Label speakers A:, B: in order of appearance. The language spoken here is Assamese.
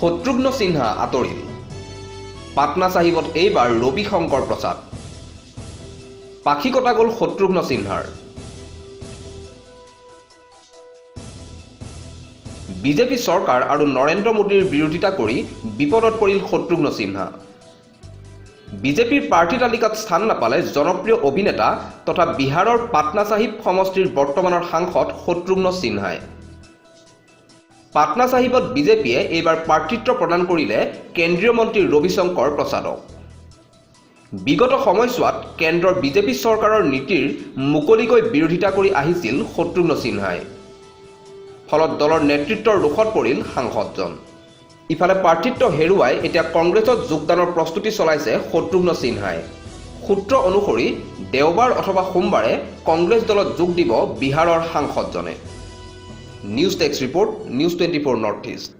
A: শত্ৰুঘ্ন সিনহা আঁতৰিল। পাটনা চাহিবত এইবাৰ ৰবি শংকৰ প্ৰসাদ। পাখি কটা গ'ল শত্ৰুঘ্ন সিনহাৰ। বিজেপি চৰকাৰ আৰু নৰেন্দ্ৰ মোদীৰ বিৰোধিতা কৰি বিপদত পৰিল শত্ৰুঘ্ন সিনহা। বিজেপিৰ প্ৰাৰ্থী তালিকাত স্থান নাপালে জনপ্ৰিয় অভিনেতা তথা বিহাৰৰ পাটনা চাহিব সমষ্টিৰ বৰ্তমানৰ সাংসদ শত্ৰুঘ্ন সিনহাই। পাটনা চাহিবত বিজেপিয়ে এইবাৰ প্ৰাৰ্থিত্ব প্ৰদান কৰিলে কেন্দ্ৰীয় মন্ত্ৰী ৰবি শংকৰ প্ৰসাদক। বিগত সময়ছোৱাত কেন্দ্ৰৰ বিজেপি চৰকাৰৰ নীতিৰ মুকলিকৈ বিৰোধিতা কৰি আহিছিল শত্ৰুঘ্ন সিনহাই। ফলত দলৰ নেতৃত্বৰ ৰোষত পৰিল সাংসদজন। ইফালে প্ৰাৰ্থিত্ব হেৰুৱাই এতিয়া কংগ্ৰেছত যোগদানৰ প্ৰস্তুতি চলাইছে শত্ৰুঘ্ন সিনহাই। সূত্ৰ অনুসৰি দেওবাৰ অথবা সোমবাৰে কংগ্ৰেছ দলত যোগ দিব বিহাৰৰ সাংসদজনে। News desk report, news 24 north east.